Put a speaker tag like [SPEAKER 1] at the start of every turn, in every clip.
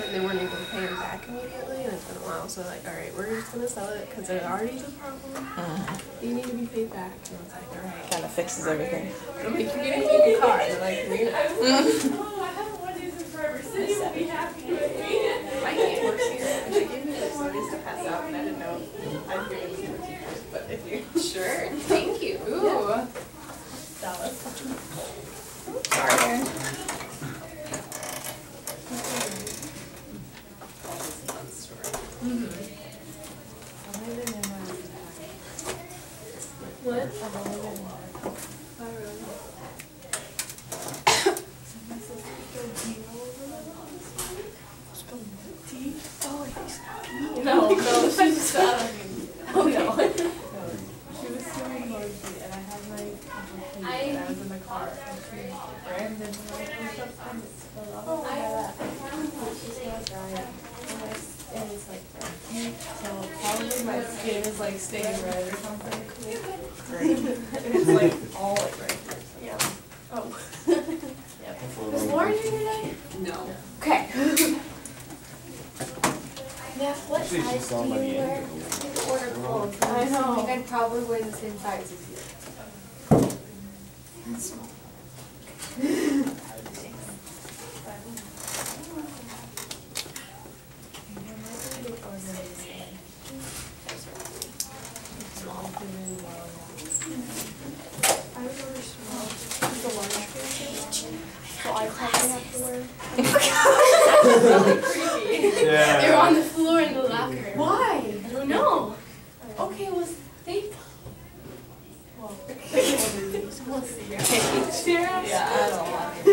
[SPEAKER 1] and they weren't able to pay him back immediately, and it's been a while, so like, alright, we're just gonna sell it, because it already is a problem. You need to be paid back, and it's like, alright.
[SPEAKER 2] Kind of fixes everything.
[SPEAKER 1] I'm like, you're gonna keep your car, and like, we're gonna...
[SPEAKER 3] Oh, I haven't worn these in forever. Cindy will be happy with me.
[SPEAKER 1] My aunt works here, and she gave me like stories to pass out, and I didn't know I'd give it to the teachers, but if you...
[SPEAKER 3] Sure. Thank you. Ooh.
[SPEAKER 1] Dallas.
[SPEAKER 2] Sorry, Erin.
[SPEAKER 1] What? No, she's oh no. She was stealing Moji, and I had my keys, and I was in the car, and she rammed into my push-up, and it spilled all over my lap. She's not drying, and it's like deep, so probably my skin is like staying red or something. Great. It's like all like right here. So. Yeah. Oh. Yep.
[SPEAKER 3] Was Lauren here today?
[SPEAKER 1] No.
[SPEAKER 3] Okay.
[SPEAKER 4] Now, what
[SPEAKER 5] Actually, she
[SPEAKER 4] size
[SPEAKER 5] saw
[SPEAKER 4] do
[SPEAKER 5] by the
[SPEAKER 4] you
[SPEAKER 5] end
[SPEAKER 4] wear?
[SPEAKER 5] of the week.
[SPEAKER 4] You order clothes.
[SPEAKER 3] I know.
[SPEAKER 4] I think I'd probably wear the same size as you.
[SPEAKER 3] Small.
[SPEAKER 4] I would order small. The large person. So I probably have to wear.
[SPEAKER 3] Really creepy.
[SPEAKER 5] Yeah.
[SPEAKER 3] They were on the floor in the locker.
[SPEAKER 4] Why?
[SPEAKER 3] I don't know. Okay, well, they.
[SPEAKER 4] Well,
[SPEAKER 3] We'll see.
[SPEAKER 1] Yeah, I don't want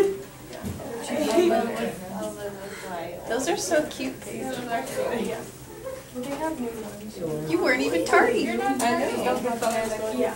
[SPEAKER 1] it.
[SPEAKER 2] Those are so cute.
[SPEAKER 1] Yeah.
[SPEAKER 4] they have new ones.
[SPEAKER 2] You weren't even tardy. I know.
[SPEAKER 4] Yeah.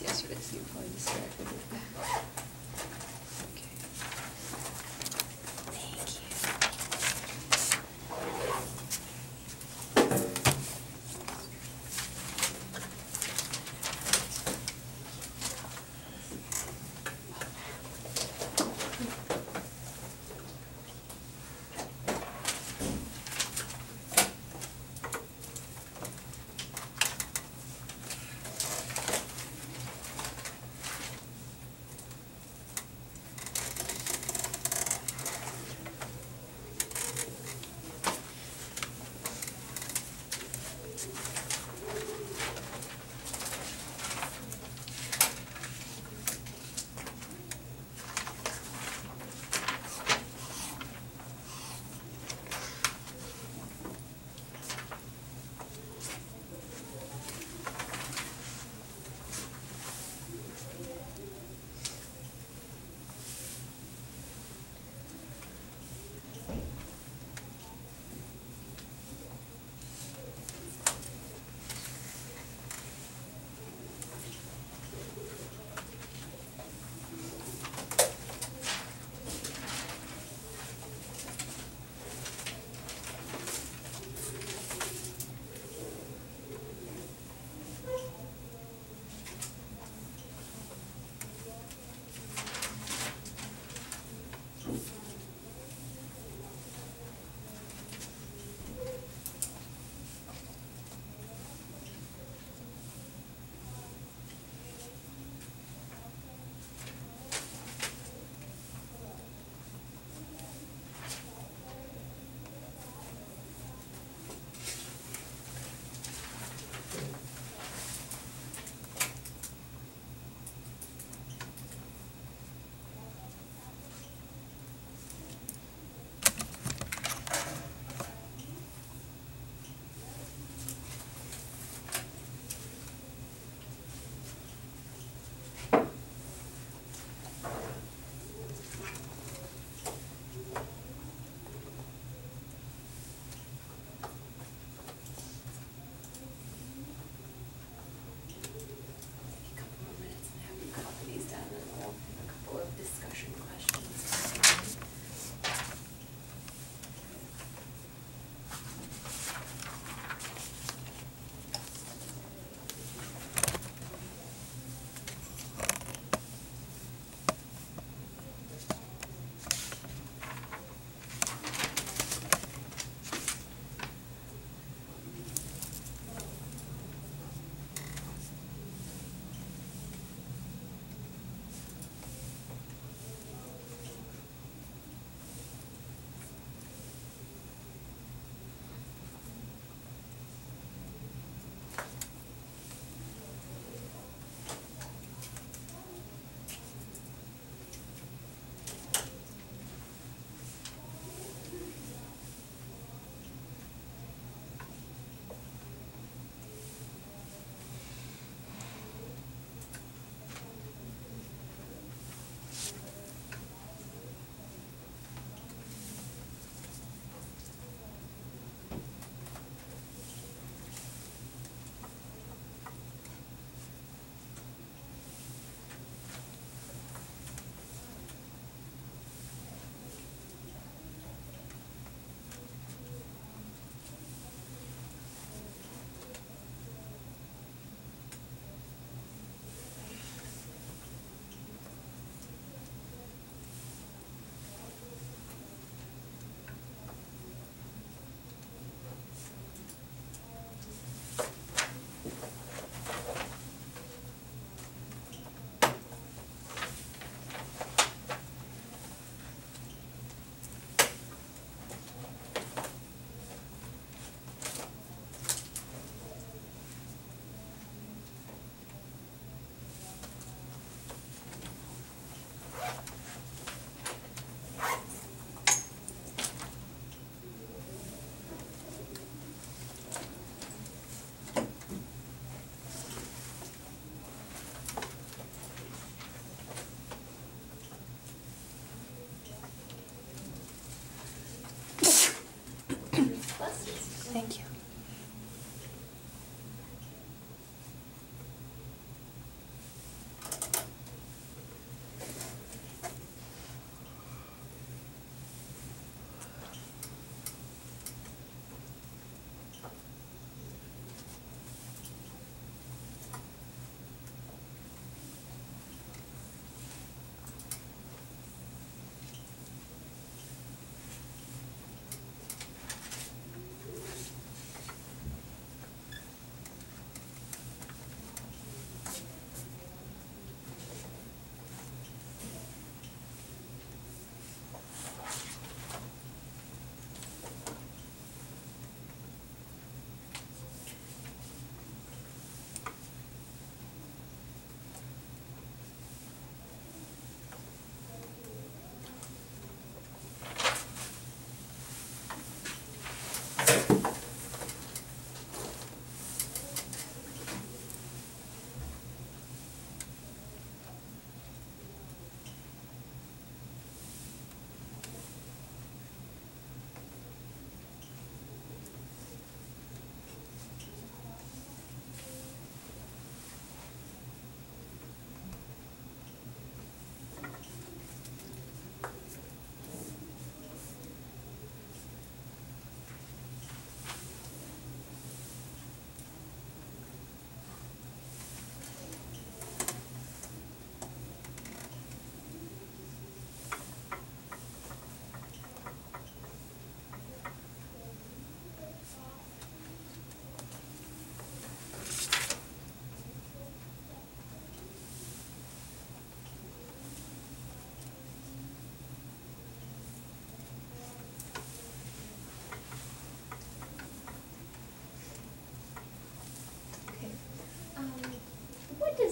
[SPEAKER 2] Yesterday, so you're probably distracted with that. Okay. Thank you.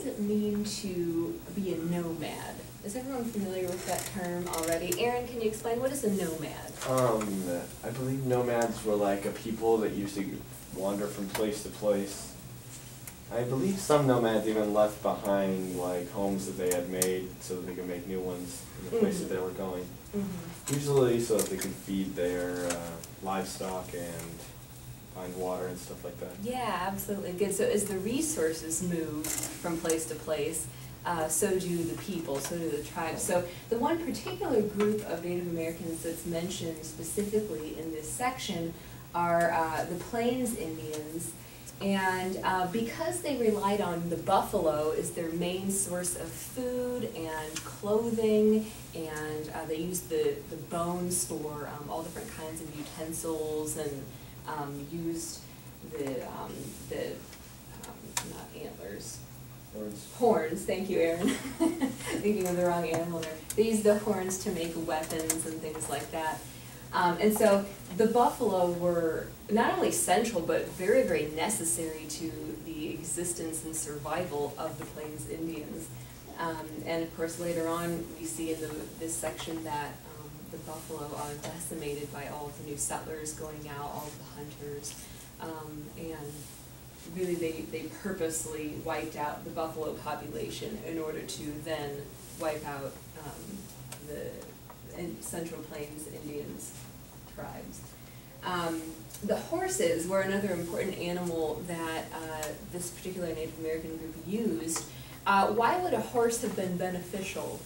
[SPEAKER 2] does it mean to be a nomad? Is everyone familiar with that term already? Aaron, can you explain what is a nomad?
[SPEAKER 5] I believe nomads were like a people that used to wander from place to place. I believe some nomads even left behind like homes that they had made so that they could make new ones in the places they were going. Usually so that they could feed their livestock and find water and stuff like that.
[SPEAKER 2] Yeah, absolutely. Good. So as the resources move from place to place, so do the people, so do the tribes. So the one particular group of Native Americans that's mentioned specifically in this section are the Plains Indians. And because they relied on the buffalo as their main source of food and clothing, and they used the bones for all different kinds of utensils, and used not antlers, horns, thank you, Aaron. Thinking of the wrong animal there. They used the horns to make weapons and things like that. And so the buffalo were not only central, but very, very necessary to the existence and survival of the Plains Indians. And of course, later on, we see in this section that the buffalo are decimated by all of the new settlers going out, all of the hunters, and really they purposely wiped out the buffalo population in order to then wipe out the Central Plains Indians tribes. The horses were another important animal that this particular Native American group used. Why would a horse have been beneficial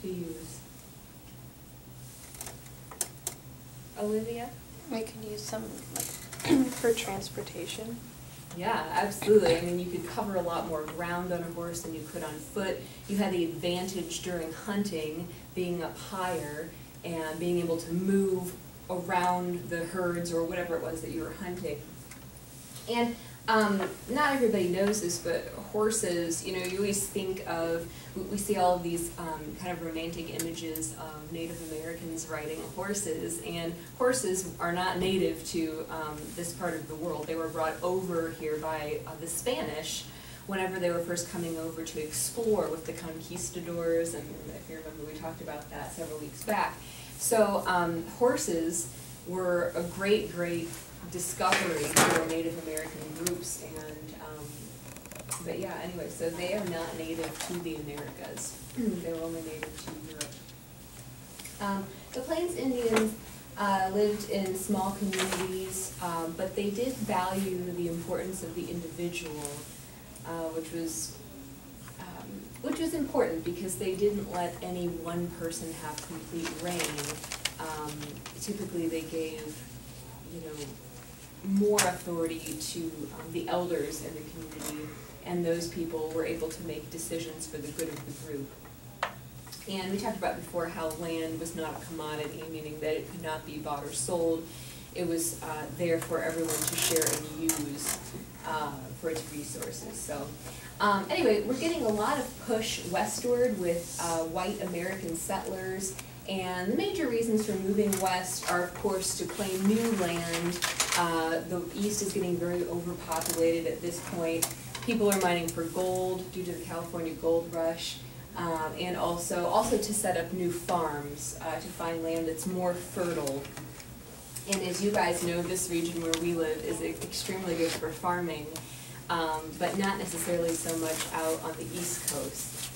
[SPEAKER 2] to use? Olivia?
[SPEAKER 4] We can use some like for transportation.
[SPEAKER 2] Yeah, absolutely. I mean, you could cover a lot more ground on a horse than you could on foot. You had the advantage during hunting, being up higher and being able to move around the herds or whatever it was that you were hunting. And not everybody knows this, but horses, you know, you always think of, we see all of these kind of romantic images of Native Americans riding horses, and horses are not native to this part of the world. They were brought over here by the Spanish whenever they were first coming over to explore with the conquistadors, and if you remember, we talked about that several weeks back. So horses were a great, great discovery for Native American groups, and but yeah, anyway, so they are not native to the Americas. They were only native to Europe. The Plains Indians lived in small communities, but they did value the importance of the individual, which was important because they didn't let any one person have complete reign. Typically, they gave, you know, more authority to the elders in the community, and those people were able to make decisions for the good of the group. And we talked about before how land was not a commodity, meaning that it could not be bought or sold. It was there for everyone to share and use for its resources. So anyway, we're getting a lot of push westward with white American settlers. And the major reasons for moving west are, of course, to claim new land. The east is getting very overpopulated at this point. People are mining for gold due to the California gold rush, and also to set up new farms, to find land that's more fertile. And as you guys know, this region where we live is extremely good for farming, but not necessarily so much out on the East Coast.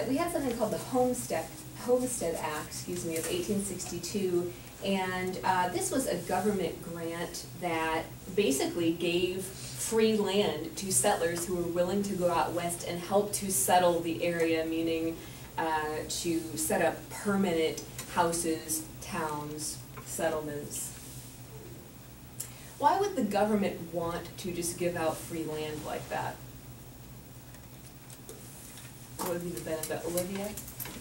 [SPEAKER 2] We had something called the Homestead Act, of 1862, and this was a government grant that basically gave free land to settlers who were willing to go out west and help to settle the area, meaning to set up permanent houses, towns, settlements. Why would the government want to just give out free land like that? What would be the benefit? Olivia?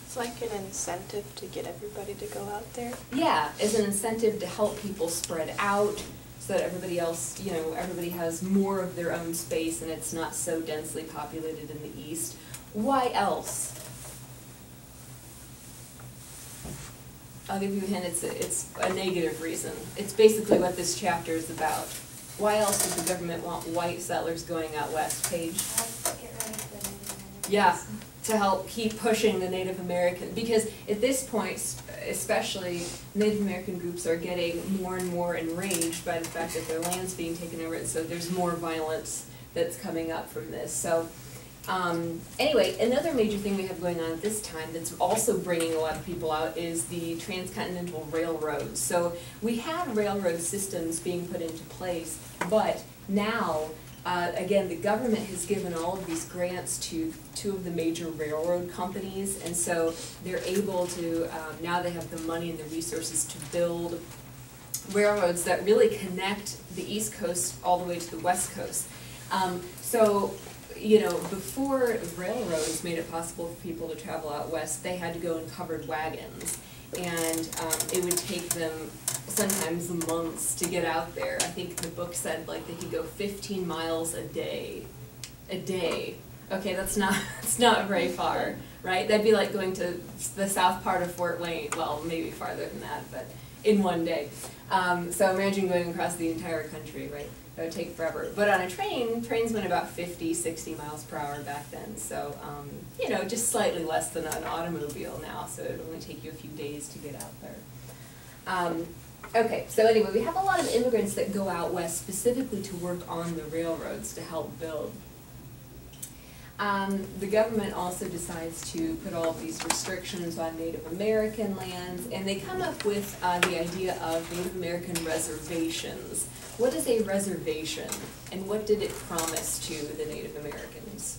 [SPEAKER 4] It's like an incentive to get everybody to go out there.
[SPEAKER 2] Yeah, as an incentive to help people spread out so that everybody else, you know, everybody has more of their own space and it's not so densely populated in the east. Why else? I'll give you a hint, it's a negative reason. It's basically what this chapter is about. Why else does the government want white settlers going out west? Paige?
[SPEAKER 3] Get rid
[SPEAKER 2] Yeah, to help keep pushing the Native American, because at this point, especially, Native American groups are getting more and more enraged by the fact that their land's being taken over, and so there's more violence that's coming up from this. So, anyway, another major thing we have going on at this time that's also bringing a lot of people out is the transcontinental railroads. So we had railroad systems being put into place, but now, again, the government has given all of these grants to two of the major railroad companies, and so they're able to, now they have the money and the resources to build railroads that really connect the East Coast all the way to the West Coast. So, you know, before railroads made it possible for people to travel out west, they had to go in covered wagons, and it would take them sometimes months to get out there. I think the book said like they could go 15 miles a day. Okay, that's not very far, right? That'd be like going to the south part of Fort Wayne, well, maybe farther than that, but in one day. So imagine going across the entire country, right? That would take forever. But on a train, trains went about 50, 60 miles per hour back then. So, you know, just slightly less than an automobile now, so it would only take you a few days to get out there. Okay, so anyway, we have a lot of immigrants that go out west specifically to work on the railroads to help build. The government also decides to put all of these restrictions on Native American lands, and they come up with the idea of Native American reservations. What is a reservation, and what did it promise to the Native Americans?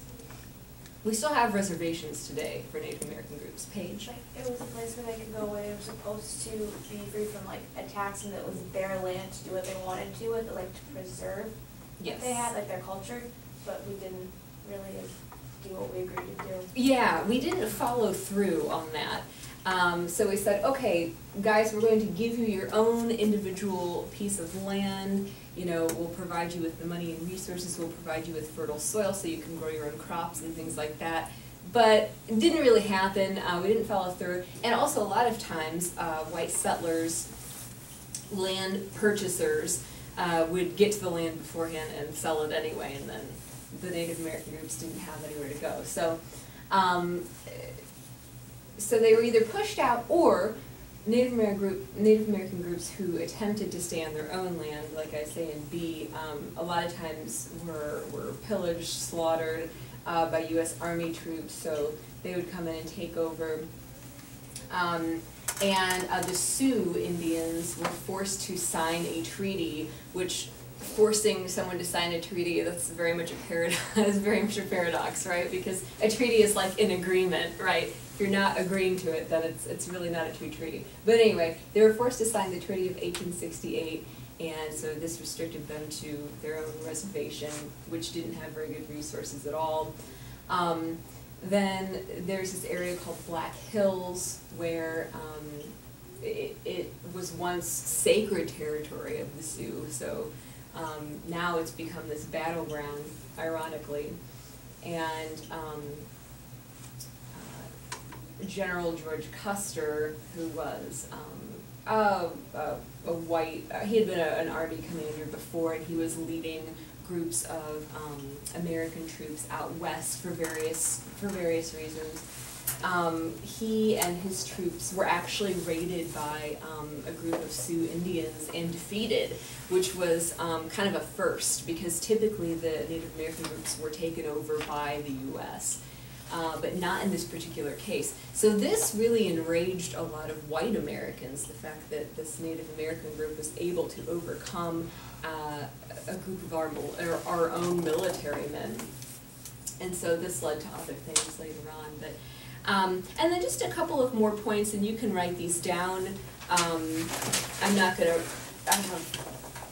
[SPEAKER 2] We still have reservations today for Native American groups. Paige?
[SPEAKER 4] Like, it was a place where they could go where they were supposed to be free from like attacks, and it was their land to do what they wanted to with it, like to preserve what they had, like their culture, but we didn't really do what we agreed to do.
[SPEAKER 2] Yeah, we didn't follow through on that. So we said, okay, guys, we're going to give you your own individual piece of land. You know, we'll provide you with the money and resources. We'll provide you with fertile soil so you can grow your own crops and things like that. But it didn't really happen. We didn't follow through. And also a lot of times, white settlers, land purchasers, would get to the land beforehand and sell it anyway, and then the Native American groups didn't have anywhere to go. So, so they were either pushed out, or Native American groups who attempted to stay on their own land, like I say in B, a lot of times were pillaged, slaughtered by U.S. Army troops, so they would come in and take over. And the Sioux Indians were forced to sign a treaty, which forcing someone to sign a treaty, that's very much a paradox, right? Because a treaty is like an agreement, right? If you're not agreeing to it, then it's really not a true treaty. But anyway, they were forced to sign the Treaty of 1868, and so this restricted them to their own reservation, which didn't have very good resources at all. Then there's this area called Black Hills, where it was once sacred territory of the Sioux, so now it's become this battleground, ironically. And General George Custer, who was a white, he had been an Army commander before, and he was leading groups of American troops out west for various reasons. He and his troops were actually raided by a group of Sioux Indians and defeated, which was kind of a first, because typically the Native American groups were taken over by the U.S., but not in this particular case. So this really enraged a lot of white Americans, the fact that this Native American group was able to overcome a group of our own military men. And so this led to other things later on. But and then just a couple of more points, and you can write these down. I'm not gonna. I have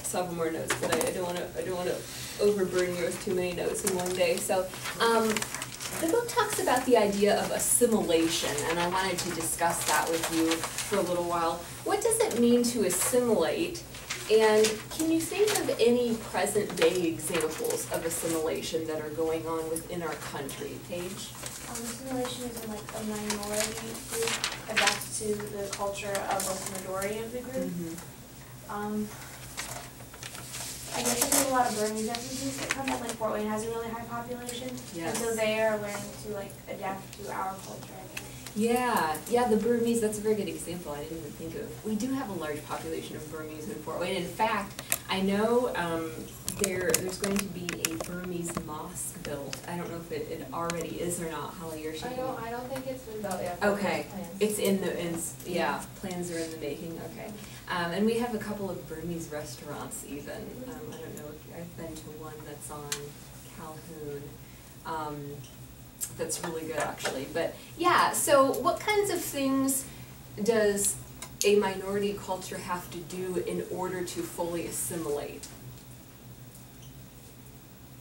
[SPEAKER 2] several more notes, but I don't want to overburden you with too many notes in one day. So the book talks about the idea of assimilation, and I wanted to discuss that with you for a little while. What does it mean to assimilate? And can you think of any present-day examples of assimilation that are going on within our country? Paige?
[SPEAKER 4] Assimilation is when like a minority group adapts to the culture of like the majority of the group. I guess there's a lot of Burmese refugees that come in, like Fort Wayne has a really high population.
[SPEAKER 2] Yes.
[SPEAKER 4] And so they are learning to like adapt to our culture, I guess.
[SPEAKER 2] Yeah, the Burmese, that's a very good example I didn't even think of. We do have a large population of Burmese in Fort Wayne. In fact, I know there's going to be a Burmese mosque built. I don't know if it already is or not. Holly, you're shaking.
[SPEAKER 3] I don't think it's been built yet.
[SPEAKER 2] Okay, it's plans are in the making, okay. And we have a couple of Burmese restaurants even. I don't know if I've been to one that's on Calhoun. That's really good actually, but yeah, so what kinds of things does a minority culture have to do in order to fully assimilate?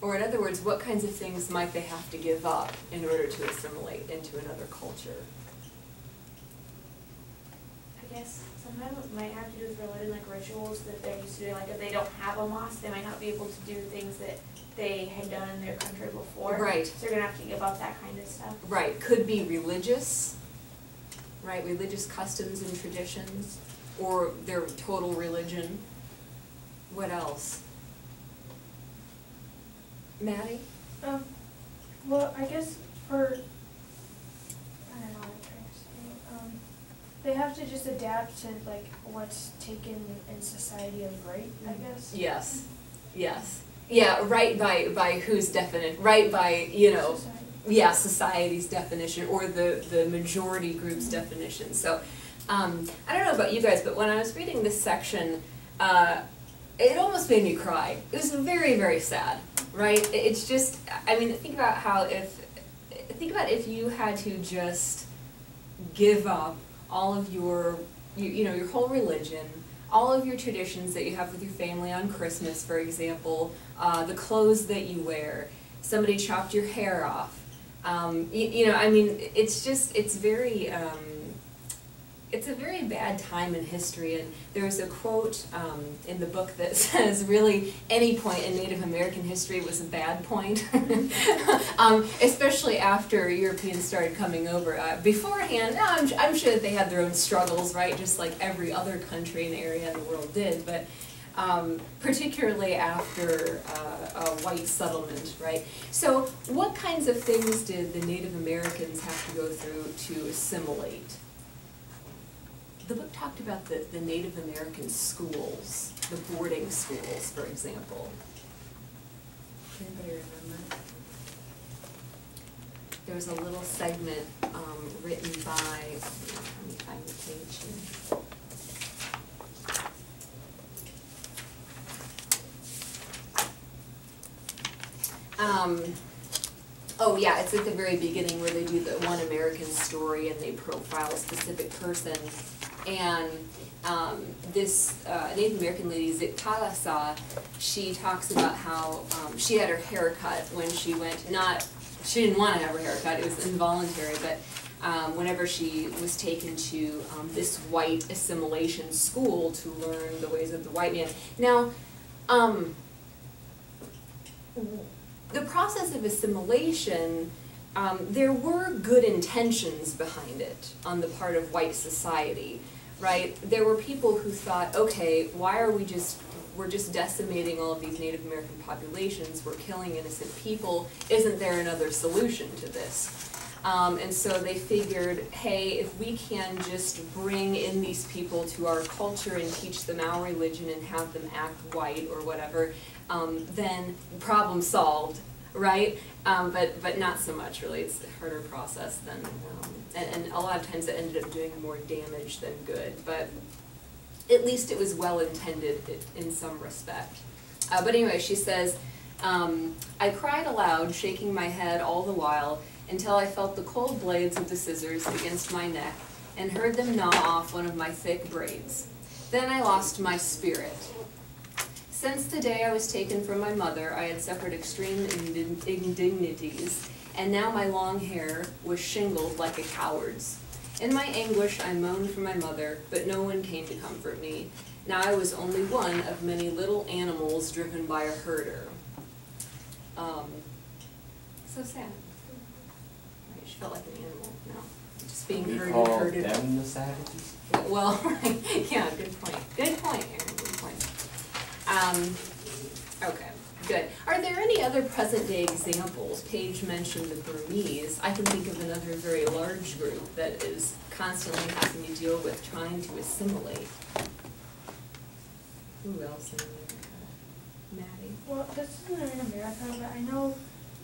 [SPEAKER 2] Or in other words, what kinds of things might they have to give up in order to assimilate into another culture?
[SPEAKER 4] I guess sometimes it might have to do with religion, like rituals that they're used to doing. Like if they don't have a mosque, they might not be able to do things that they had done in their country before.
[SPEAKER 2] Right.
[SPEAKER 4] So they're gonna have to give up that kind of stuff.
[SPEAKER 2] Right, could be religious, right, religious customs and traditions, or their total religion. What else? Maddie?
[SPEAKER 6] Well, I guess I don't know what I'm trying to say. They have to just adapt to like what's taken in society as right, I guess.
[SPEAKER 2] Yes, yes. Yeah, right by whose definition, right by,
[SPEAKER 6] Society.
[SPEAKER 2] yeah, society's definition or the majority group's definition. So, I don't know about you guys, but when I was reading this section, it almost made me cry. It was very, very sad, right? It's just, I mean, think about if you had to just give up all of your whole religion, all of your traditions that you have with your family on Christmas, for example, the clothes that you wear, somebody chopped your hair off. I mean, it's a very bad time in history, and there's a quote in the book that says really any point in Native American history was a bad point, especially after Europeans started coming over. Beforehand, I'm sure that they had their own struggles, right, just like every other country and area in the world did, but particularly after a white settlement, right? So what kinds of things did the Native Americans have to go through to assimilate? The book talked about the Native American schools, the boarding schools, for example. Can anybody remember? There was a little segment written by, let me find the page here. Oh yeah, it's at the very beginning where they do the One American Story and they profile a specific person. And this Native American lady, Ziktalasa, she talks about how she had her hair cut when she went, she didn't want to have her hair cut, it was involuntary, but whenever she was taken to this white assimilation school to learn the ways of the white man. Now, the process of assimilation, there were good intentions behind it on the part of white society, right? There were people who thought, okay, why are we're just decimating all of these Native American populations, we're killing innocent people, isn't there another solution to this? And so they figured, hey, if we can just bring in these people to our culture and teach them our religion and have them act white or whatever, then problem solved, right? But not so much, really. It's a harder process than, and a lot of times it ended up doing more damage than good. But at least it was well intended in some respect. But anyway, she says, I cried aloud, shaking my head all the while, until I felt the cold blades of the scissors against my neck and heard them gnaw off one of my thick braids. Then I lost my spirit. Since the day I was taken from my mother, I had suffered extreme indignities, and now my long hair was shingled like a coward's. In my anguish, I moaned for my mother, but no one came to comfort me. Now I was only one of many little animals driven by a herder. So sad. Right, she felt like an animal. No, just being herded.
[SPEAKER 5] Them the savages?
[SPEAKER 2] Well, right. Yeah, good point. Good point, Aaron. Good point. Good. Are there any other present-day examples? Paige mentioned the Burmese. I can think of another very large group that is constantly having to deal with trying to assimilate. Who else in America? Maddie?
[SPEAKER 6] Well, this isn't in America, but I know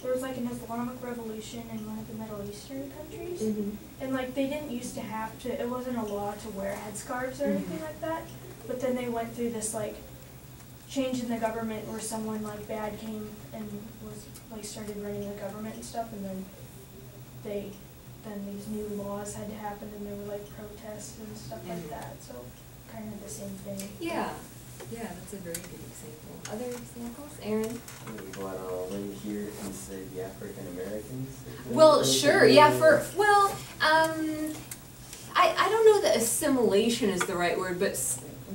[SPEAKER 6] there was like an Islamic revolution in one of the Middle Eastern countries.
[SPEAKER 2] Mm-hmm.
[SPEAKER 6] And like they didn't used to have to, it wasn't a law to wear headscarves or anything like that. But then they went through this like change in the government where someone like bad came and was like started running the government and stuff, and then these new laws had to happen, and there were like protests and stuff like that. So kind of the same thing.
[SPEAKER 2] Yeah. Yeah, that's a very good example. Other examples? Aaron?
[SPEAKER 5] You want to live here and say the African Americans?
[SPEAKER 2] Well, sure, yeah, I don't know that assimilation is the right word, but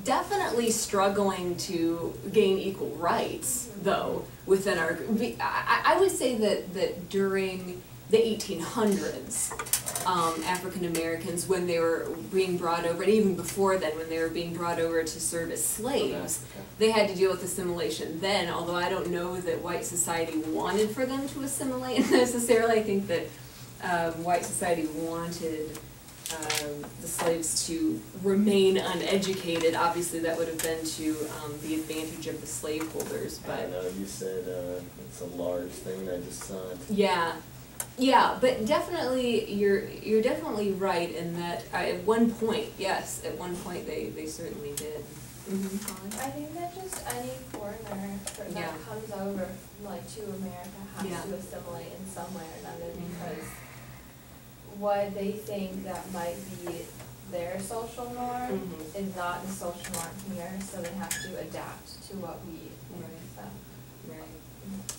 [SPEAKER 2] definitely struggling to gain equal rights, though, within our, I would say that during the 1800s, African Americans, when they were being brought over, and even before then, when they were being brought over to serve as slaves, they had to deal with assimilation then, although I don't know that white society wanted for them to assimilate necessarily. I think that white society wanted the slaves to remain uneducated. Obviously that would have been to the advantage of the slaveholders, but
[SPEAKER 5] I know you said it's a large thing, I just saw it.
[SPEAKER 2] Yeah, but definitely you're definitely right in that at one point, yes, at one point they certainly did. Mm-hmm.
[SPEAKER 3] I think that just any foreigner that comes over like to America has to assimilate in some way or another, because what they think that might be their social norm is not the social norm here, so they have to adapt to what we think.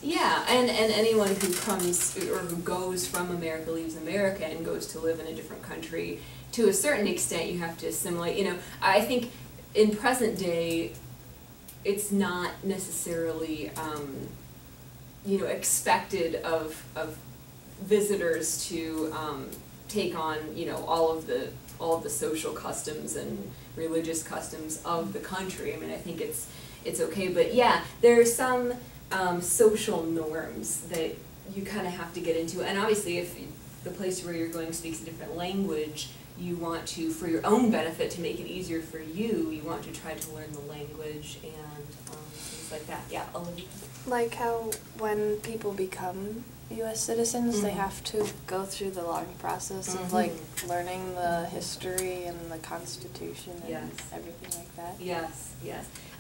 [SPEAKER 2] Yeah, and anyone who comes or who goes from America, leaves America and goes to live in a different country, to a certain extent you have to assimilate. You know, I think in present day it's not necessarily expected of visitors to take on, all of the social customs and religious customs of the country. I mean, I think it's okay, but yeah, there are some social norms that you kind of have to get into, and obviously if the place where you're going speaks a different language, you want to, for your own benefit, to make it easier for you, you want to try to learn the language and things like that. Yeah, Olivia?
[SPEAKER 7] Like how when people become U.S. citizens, they have to go through the long process of like learning the history and the Constitution and everything like that.
[SPEAKER 2] Yes.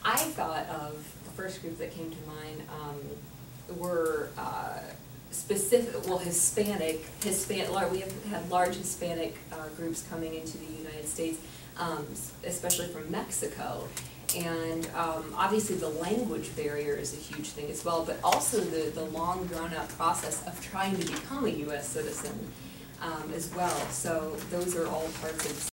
[SPEAKER 2] I thought of the first group that came to mind were Hispanic. We have had large Hispanic groups coming into the United States, especially from Mexico. And obviously the language barrier is a huge thing as well, but also the long drawn-out process of trying to become a U.S. citizen as well. So those are all parts of